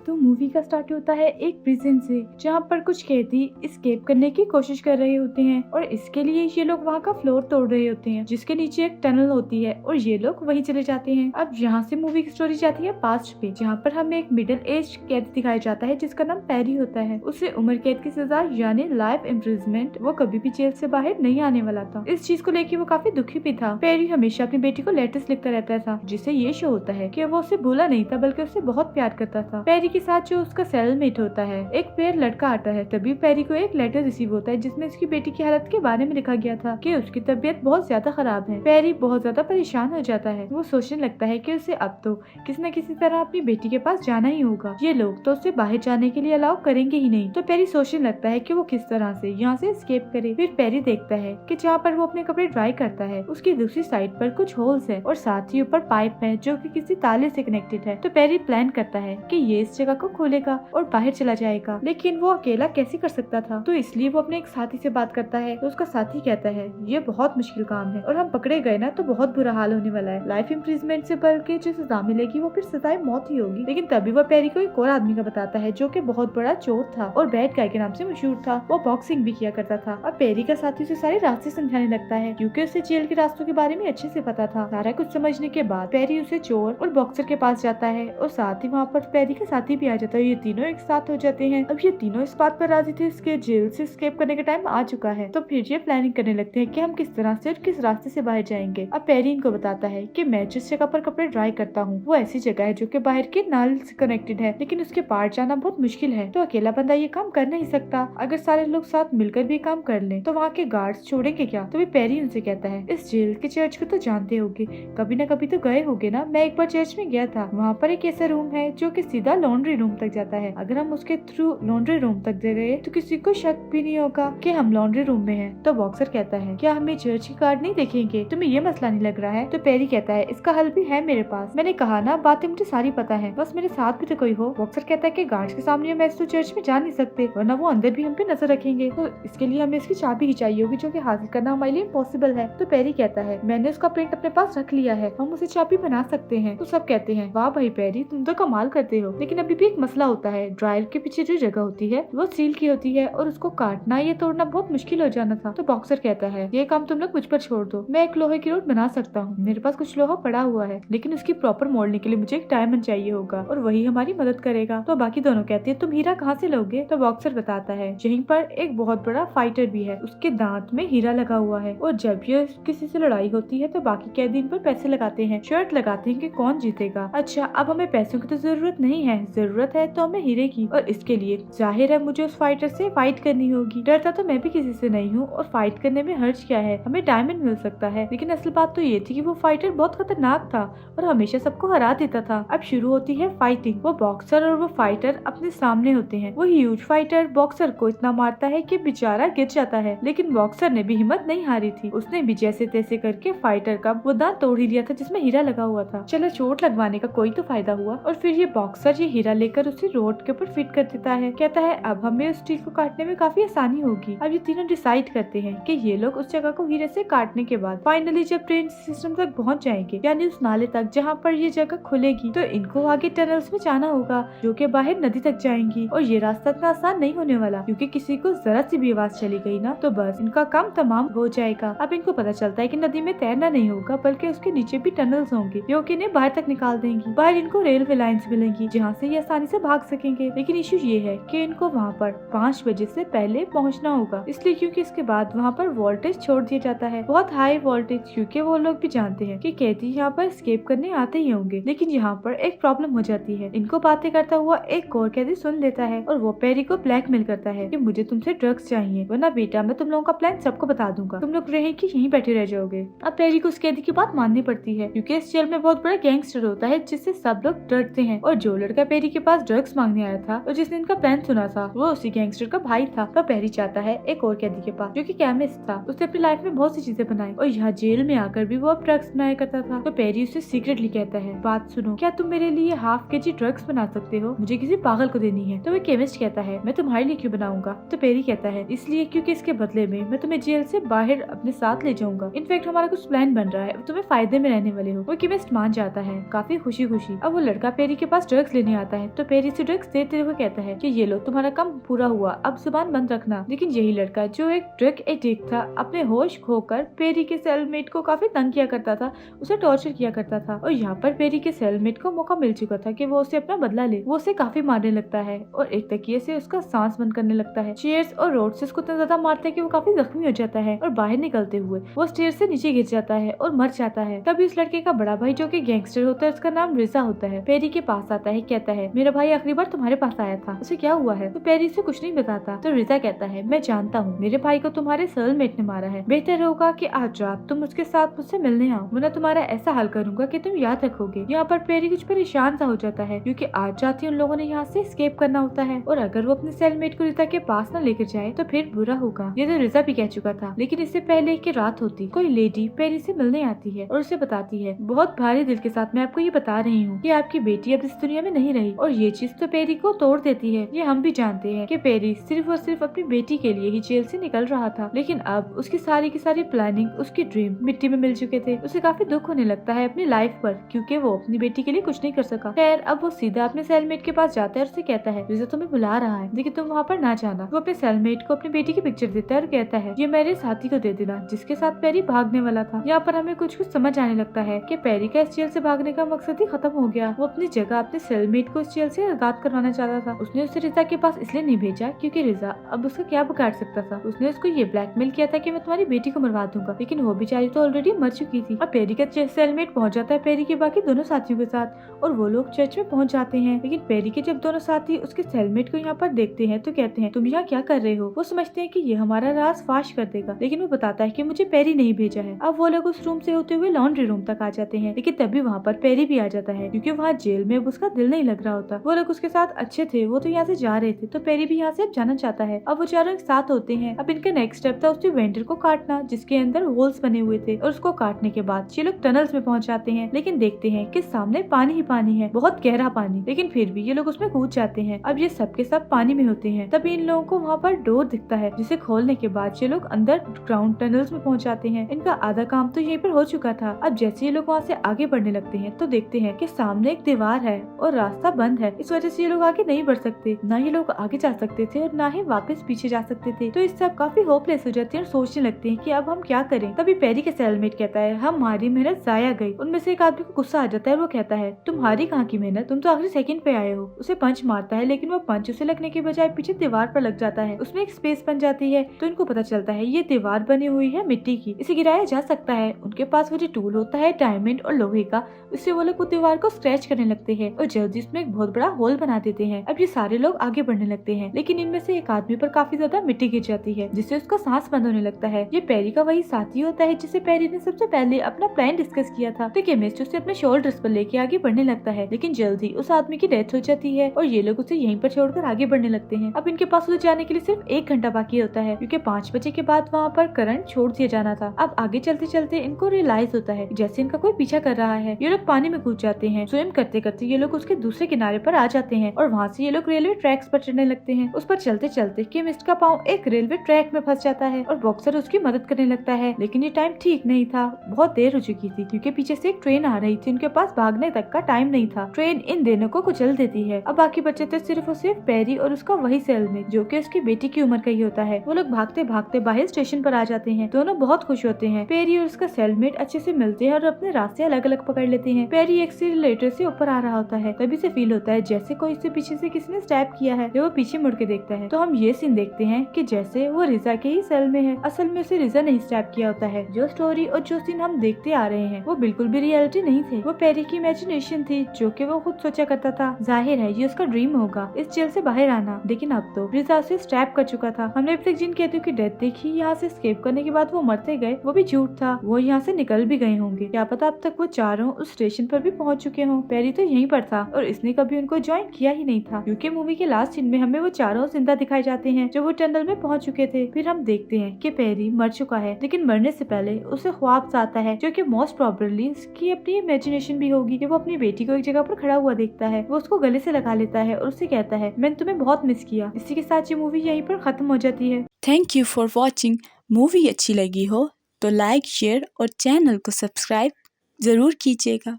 तो मूवी का स्टार्ट होता है एक प्रिजन से, जहाँ पर कुछ कैदी एस्केप करने की कोशिश कर रहे होते हैं और इसके लिए ये लोग वहाँ का फ्लोर तोड़ रहे होते हैं, जिसके नीचे एक टनल होती है और ये लोग वहीं चले जाते हैं। अब यहाँ से मूवी की स्टोरी जाती है पास्ट पे, जहाँ पर हमें एक मिडिल एज कैदी दिखाया जाता है जिसका नाम पेरी होता है। उसे उम्र कैद की सजा यानी लाइफ इम्प्रिजनमेंट, वो कभी भी जेल से बाहर नहीं आने वाला था। इस चीज को लेकर वो काफी दुखी भी था। पेरी हमेशा अपनी बेटी को लेटर्स लिखता रहता था, जिससे ये शो होता है कि वो उसे भूला नहीं था बल्कि उसे बहुत प्यार करता था। पेरी के साथ जो उसका सेलमेट होता है, एक पेयर लड़का आता है, तभी पेरी को एक लेटर रिसीव होता है जिसमें उसकी बेटी की हालत के बारे में लिखा गया था कि उसकी तबीयत बहुत ज्यादा खराब है। पेरी बहुत ज्यादा परेशान हो जाता है। वो सोचने लगता है कि उसे अब तो किसी न किसी तरह अपनी बेटी के पास जाना ही होगा। ये लोग तो उसे बाहर जाने के लिए अलाउ करेंगे ही नहीं। तो पेरी सोचने लगता है कि वो किस तरह से यहाँ से एस्केप करे। फिर पेरी देखता है कि जहाँ पर वो अपने कपड़े ड्राई करता है उसकी दूसरी साइड पर कुछ होल्स है और साथ ही ऊपर पाइप है जो कि किसी ताले से कनेक्टेड है। तो पेरी प्लान करता है कि ये इस जगह को खोलेगा और बाहर चला जाएगा, लेकिन वो अकेला कैसे कर सकता था। तो इसलिए वो अपने एक साथी से बात करता है। तो उसका साथी कहता है ये बहुत मुश्किल काम है और हम पकड़े गए ना तो बहुत बुरा हाल होने वाला है। लाइफ इम्प्रिजमेंट से बल्कि जो सजा मिलेगी वो फिर सजाए मौत ही होगी। लेकिन तभी वो पेरी को एक और आदमी का बताता है जो कि बहुत बड़ा चोर था और बैड गाय के नाम से मशहूर था। वो बॉक्सिंग भी किया करता था। अब पेरी का साथी उसे सारे रास्ते समझाने लगता है क्योंकि उसे जेल के रास्तों के बारे में अच्छे से पता था। सारा कुछ समझने के बाद पेरी उसे चोर और बॉक्सर के पास जाता है और साथ ही वहाँ पर पेरी का साथी भी आ जाता है। ये तीनों एक साथ हो जाते हैं। अब ये तीनों इस बात पर राजी थे इसके जेल से एस्केप करने का टाइम आ चुका है। तो फिर ये प्लानिंग करने लगते हैं कि हम किस तरह से और किस रास्ते से बाहर जाएंगे। अब पेरी इनको बताता है कि मैं जिस जगह पर कपड़े ड्राई करता हूँ वो ऐसी जगह है जो कि बाहर के नल से कनेक्टेड है, लेकिन उसके पार जाना बहुत मुश्किल है। तो अकेला बंदा ये काम कर नहीं सकता। अगर सारे लोग साथ मिलकर भी काम कर लें तो वहाँ के गार्ड्स छोड़ेंगे क्या। तो भी पेरी उनसे कहता है इस जेल के चर्च को तो जानते होगे, कभी न कभी तो गए होगे ना। मैं एक बार चर्च में गया था। वहाँ पर एक ऐसा रूम है जो कि सीधा लॉन्ड्री रूम तक जाता है। अगर हम उसके थ्रू लॉन्ड्री रूम तक गए तो किसी को शक भी नहीं होगा कि हम लॉन्ड्री रूम में हैं। तो बॉक्सर कहता है क्या हमें चर्च की गार्ड नहीं देखेंगे, तुम्हें ये मसला नहीं लग रहा है। तो पेरी कहता है इसका हल भी है मेरे पास। मैंने कहा ना बातें मुझे सारी पता है, बस मेरे साथ भी तो कोई हो। बॉक्सर कहता है कि गार्ड्स के सामने हम ऐसे तो चर्च में जा नहीं सकते वरना वो अंदर भी हम पे नजर रखेंगे। तो इसके लिए हमें इसकी चाबी ही चाहिए होगी जो कि हासिल करना हमारे लिए इम्पॉसिबल है। तो पेरी कहता है मैंने उसका प्रिंट अपने पास रख लिया है, हम उसे चाबी बना सकते हैं। तो सब कहते हैं वाह भाई पेरी तुम तो कमाल करते हो। लेकिन अभी भी एक मसला होता है। ड्राइवर के पीछे जो जगह होती है वो स्टील की होती है और उसको काटना या तोड़ना बहुत मुश्किल हो जाना था। तो बॉक्सर कहता है ये काम तुम लोग मुझ पर छोड़ दो, मैं एक लोहे की रोड बना सकता हूँ। मेरे पास कुछ लोहा पड़ा हुआ है लेकिन उसकी प्रॉपर मोड़ने के लिए मुझे एक डायमंड चाहिए होगा और वही हमारी मदद करेगा। तो बाकी दोनों कहते हैं तुम हीरा कहाँ से लोगे। तो बॉक्सर बताता है यहीं पर एक बहुत बड़ा फाइटर भी है, उसके दांत में हीरा लगा हुआ है और जब ये किसी से लड़ाई होती है तो बाकी कैदी इन पर पैसे लगाते हैं, शर्त लगाते हैं कि कौन जीतेगा। अच्छा अब हमें पैसों की तो जरूरत नहीं है, जरूरत है तो हमें हीरे की, और इसके लिए जाहिर है मुझे उस फाइटर से फाइट करनी होगी। डरता तो मैं भी किसी से नहीं हूँ और फाइट करने में हर्ज क्या है, हमें डायमंड मिल सकता है। लेकिन असल बात तो ये थी कि वो फाइटर बहुत खतरनाक था और हमेशा सबको हरा देता था। अब शुरू होती है फाइटिंग। वो बॉक्सर और वो फाइटर अपने सामने होते हैं। वो ह्यूज फाइटर बॉक्सर को इतना मारता है कि बेचारा गिर जाता है, लेकिन बॉक्सर ने भी हिम्मत नहीं हारी थी। उसने भी जैसे तैसे करके फाइटर का वो दांत तोड़ ही लिया था जिसमें हीरा लगा हुआ था। चलो चोट लगवाने का कोई तो फायदा हुआ। और फिर ये बॉक्सर ये हीरा लेकर उसे रोड के ऊपर फिट कर देता है। कहता है अब हमें उस स्टील को काटने में काफी आसानी होगी। अब ये तीनों डिसाइड करते हैं कि ये लोग उस जगह को हीरे से काटने के बाद फाइनली जब ट्रेन सिस्टम तक पहुंच जाएंगे, यानी उस नाले तक जहाँ पर ये जगह खुलेगी, तो इनको आगे टनल्स में जाना होगा जो कि बाहर नदी तक जाएंगी। और ये रास्ता इतना आसान नहीं होने वाला क्योंकि किसी को जरा सी भी आवाज चली गई ना तो बस इनका काम तमाम हो जाएगा। अब इनको पता चलता है कि नदी में तैरना नहीं होगा बल्कि उसके नीचे भी टनल्स होंगे जो कि इन्हें बाहर तक निकाल देंगी। बाहर इनको रेलवे लाइंस मिलेंगी जहाँ से ये आसानी से भाग सकेंगे। लेकिन इशू ये है कि इनको वहाँ पर 5 बजे से पहले पहुँचना होगा, इसलिए क्योंकि इसके बाद वहाँ पर वोल्टेज छोड़ दिया जाता है, बहुत हाई वोल्टेज, क्योंकि वो लोग भी जानते हैं कि कैदी यहाँ पर एस्केप करने आते ही होंगे। लेकिन यहाँ पर एक प्रॉब्लम हो जाती है। इनको बातें करता हुआ एक और कैदी सुन लेता है और वो पेरी को ब्लैकमेल करता है कि मुझे तुमसे ड्रग्स चाहिए वरना बेटा मैं तुम लोगों का प्लान सबको बता दूंगा, तुम लोग रहे कि यहीं बैठे रह जाओगे। अब पेरी को उस कैदी की बात माननी पड़ती है क्योंकि इस जेल में बहुत बड़ा गैंगस्टर होता है जिससे सब लोग डरते हैं। और जो लड़का पेरी के पास ड्रग्स मांगने आया था और जिसने इनका प्लान सुना था वो उसी गैंगस्टर का भाई था। तो पेरी चाहता है एक और कैदी के पास जो कि केमिस्ट था। उसने अपनी लाइफ में बहुत सी चीजें बनाई और यहाँ जेल में आकर भी वो अब ड्रग्स बनाया करता था। तो पेरी उसे सीक्रेटली कहता है बात सुनो, क्या तुम मेरे लिए ½ kg ड्रग्स बना सकते हो, मुझे किसी पागल को देनी है। तो वो केमिस्ट कहता है मैं तुम्हारे लिए क्यों बनाऊंगा। तो पेरी कहता है इसलिए क्योंकि इसके बदले में मैं तुम्हें जेल से बाहर अपने साथ ले जाऊंगा। इनफैक्ट हमारा कुछ प्लान बन रहा है, तुम्हें फायदे में रहने वाले हो। वो केमिस्ट मान जाता है काफी खुशी खुशी। अब वो लड़का पेरी के पास ड्रग्स लेने आता आता है तो पेरी से ड्रग्स देते हुए कहता है कि ये लो तुम्हारा काम पूरा हुआ, अब जुबान बंद रखना। लेकिन यही लड़का जो एक ड्रग एडिक्ट था अपने होश खोकर पेरी के सेलमेट को काफी तंग किया करता था, उसे टॉर्चर किया करता था। और यहाँ पर पेरी के सेलमेट को मौका मिल चुका था कि वो उसे अपना बदला ले। वो उसे काफी मारने लगता है और एक तकिए से उसका सांस बंद करने लगता है। चेयर्स और रोड से उसको इतना ज्यादा मारता है कि वो काफी जख्मी हो जाता है और बाहर निकलते हुए वो स्टेयर से नीचे गिर जाता है और मर जाता है। तभी उस लड़के का बड़ा भाई जो कि गैंगस्टर होता है, उसका नाम रिजा होता है, पेरी के पास आता है, कहता है मेरा भाई आखिरी बार तुम्हारे पास आया था, उसे क्या हुआ है? तो पेरी उसे कुछ नहीं बताता। तो रिजा कहता है मैं जानता हूँ मेरे भाई को तुम्हारे सेलमेट ने मारा है, बेहतर होगा कि आज रात तुम उसके साथ मुझसे मिलने आओ, वरना तुम्हारा ऐसा हाल करूंगा कि तुम याद रखोगे। यहाँ पर पेरी कुछ परेशान सा हो जाता है क्योंकि आज रात ही उन लोगों ने यहाँ से एस्केप करना होता है और अगर वो अपने सेलमेट को रिजा के पास न लेकर जाए तो फिर बुरा होगा। ये तो रिजा भी कह चुका था। लेकिन इससे पहले कि रात होती कोई लेडी पेरी से मिलने आती है और उसे बताती है बहुत भारी दिल के साथ मैं आपको ये बता रही हूँ कि आपकी बेटी अब इस दुनिया में नहीं रही। और ये चीज तो पेरी को तोड़ देती है। ये हम भी जानते हैं कि पेरी सिर्फ और सिर्फ अपनी बेटी के लिए ही जेल से निकल रहा था, लेकिन अब उसकी सारी की सारी प्लानिंग, उसकी ड्रीम मिट्टी में मिल चुके थे। उसे काफी दुख होने लगता है अपनी लाइफ पर क्योंकि वो अपनी बेटी के लिए कुछ नहीं कर सका। खैर अब वो सीधा अपने सेलमेट के पास जाता है और उसे कहता है रिजा तुम्हें बुला रहा है, लेकिन तुम वहाँ पर ना जाना। वो अपने सेलमेट को अपनी बेटी की पिक्चर देता है और कहता है ये मेरे साथी को दे देना जिसके साथ पेरी भागने वाला था। यहाँ पर हमें कुछ समझ आने लगता है कि पेरी का इस जेल से भागने का मकसद ही खत्म हो गया। वो अपनी जगह अपने सेलमेट को इस जेल से आजाद करवाना चाहता था। उसने उसे रिजा के पास इसलिए नहीं भेजा क्योंकि रिजा अब उसका क्या बिगाड़ सकता था। उसने उसको ये ब्लैकमेल किया था कि मैं तुम्हारी बेटी को मरवा दूंगा, लेकिन वो बेचारी तो ऑलरेडी मर चुकी थी। अब पेरी का सेलमेट पहुंच जाता है पेरी के बाकी दोनों साथियों के साथ और वो लोग चर्च में पहुंच जाते हैं। लेकिन पेरी के जब दोनों साथी उसके सेलमेट को यहाँ पर देखते हैं तो कहते हैं तुम यहाँ क्या कर रहे हो? वो समझते हैं कि ये हमारा राज फाश कर देगा, लेकिन वो बताता है कि मुझे पेरी नहीं भेजा है। अब वो लोग उस रूम से होते हुए लॉन्ड्री रूम तक आ जाते हैं, लेकिन तभी वहाँ पर पेरी भी आ जाता है क्योंकि वहाँ जेल में अब उसका दिल नहीं लग रहा होता। वो लोग उसके साथ अच्छे थे, वो तो यहाँ से जा रहे थे, तो पेरी भी यहाँ से अब जाना चाहता है। अब वो चारों एक साथ होते हैं। अब इनका नेक्स्ट स्टेप था उस वेंडर को काटना जिसके अंदर होल्स बने हुए थे और उसको काटने के बाद ये लोग टनल्स में पहुंच जाते हैं, लेकिन देखते हैं कि सामने पानी ही पानी है, बहुत गहरा पानी, लेकिन फिर भी ये लोग उसमें कूद जाते हैं। अब ये सब के सब पानी में होते हैं। तभी इन लोगों को वहाँ पर डोर दिखता है जिसे खोलने के बाद ये लोग अंदर ग्राउंड टनल्स में पहुंच जाते हैं। इनका आधा काम तो यहीं पर हो चुका था। अब जैसे ये लोग वहाँ से आगे बढ़ने लगते हैं तो देखते हैं कि सामने एक दीवार है और रास्ता बंद है। इस वजह से ये लोग आगे नहीं बढ़ सकते, ना ये लोग आगे जा सकते थे और ना ही वापस पीछे जा सकते थे। तो इससे अब काफी होपलेस हो जाते हैं और सोचने लगते हैं कि अब हम क्या करें। तभी पेरी के सेलमेट कहता है हमारी मेहनत जाया गई। उनमें से एक आदमी को गुस्सा आ जाता है, वो कहता है तुम्हारी कहाँ की मेहनत, तुम तो आखिरी सेकंड पे आए हो। उसे पंच मारता है, लेकिन वो पंच उसे लगने के बजाय पीछे दीवार पर लग जाता है। उसमें एक स्पेस बन जाती है तो इनको पता चलता है ये दीवार बनी हुई है मिट्टी की, इसे गिराया जा सकता है। उनके पास वो जो टूल होता है डायमंड और लोहे का, उससे वो लोग दीवार को स्क्रैच करने लगते हैं और जल्दी उसमें एक बहुत बड़ा होल बना देते हैं। अब ये सारे लोग आगे बढ़ने लगते हैं, लेकिन इनमें से एक आदमी पर काफी ज्यादा मिट्टी गिर जाती है जिससे उसका सांस बंद होने लगता है। ये पेरी का वही साथी होता है जिसे पेरी ने सबसे पहले अपना प्लान डिस्कस किया था। तो केमिस्ट उसे अपने शोल्डर्स पर लेके आगे बढ़ने लगता है, लेकिन जल्दी उस आदमी की डेथ हो जाती है और ये लोग उसे यहीं पर छोड़कर आगे बढ़ने लगते हैं। अब इनके पास उसे जाने के लिए सिर्फ 1 घंटा बाकी होता है क्योंकि 5 बजे के बाद वहाँ पर करंट छोड़ दिया जाना था। अब आगे चलते चलते इनको रियलाइज होता है जैसे इनका कोई पीछा कर रहा है। ये लोग पानी में कूद जाते हैं। स्विम करते करते ये लोग उसके दूसरे किनारे पर आ जाते हैं और वहाँ से ये लोग रेलवे ट्रैक्स पर चढ़ने लगते हैं। उस पर चलते चलते केमिस्ट का पाँव एक रेलवे ट्रैक में फंस जाता है और बॉक्सर उसकी मदद करने लगता है, लेकिन ये टाइम ठीक नहीं था, बहुत देर हो चुकी थी क्योंकि पीछे से एक ट्रेन आ रही थी। उनके पास भागने तक का टाइम नहीं था। ट्रेन इन दोनों को कुचल देती है। अब बाकी बचे थे सिर्फ और सिर्फ पेरी और उसका वही सेलमेट जो कि उसकी बेटी की उम्र का ही होता है। वो लोग भागते भागते बाहर स्टेशन पर आ जाते हैं। दोनों बहुत खुश होते हैं। पेरी और उसका सेलमेट अच्छे से मिलते हैं और अपने रास्ते अलग अलग पकड़ लेते हैं। पेरी एक्सीलरेटर से ऊपर आ रहा होता है, तभी से फील होता है जैसे कोई इसे पीछे से किसी ने स्टैप किया है। जब वो पीछे मुड़ के देखता है तो हम ये सीन देखते हैं कि जैसे वो रिजा के ही सेल में है। असल में उसे रिजा नहीं स्टैप किया होता है। जो स्टोरी और जो सीन हम देखते आ रहे हैं वो बिल्कुल भी रियलिटी नहीं थे, वो पेरी की इमेजिनेशन थी जो कि वो खुद सोचा करता था। जाहिर है ये उसका ड्रीम होगा इस जेल से बाहर आना, लेकिन अब तो रिजा उसे स्टैप कर चुका था। हमने अब तक जिन कैदियों की डेथ देखी यहाँ से एस्केप करने के बाद वो मरते गए, वो भी झूठ था। वो यहाँ से निकल भी गए होंगे, क्या पता अब तक वो चारों उस स्टेशन पर भी पहुँच चुके हों। पेरी तो यहीं पर था और इसने कभी उनको ज्वाइन किया ही नहीं था क्योंकि मूवी के लास्ट सीन में हमें वो चारों जिंदा दिखाए जाते हैं जो वो टनल में पहुंच चुके थे। फिर हम देखते हैं कि पेरी मर चुका है, लेकिन मरने से पहले उसे ख्वाब आता है जो कि मोस्ट प्रोबेबली उसकी अपनी इमेजिनेशन भी होगी कि वो अपनी बेटी को एक जगह पर खड़ा हुआ देखता है। वो उसको गले से लगा लेता है और उससे कहता है मैंने तुम्हें बहुत मिस किया। इसी के साथ ये मूवी यहीं पर खत्म हो जाती है। Thank you for watching. Movie अच्छी लगी हो तो लाइक, शेयर और चैनल को सब्सक्राइब जरूर कीजिएगा।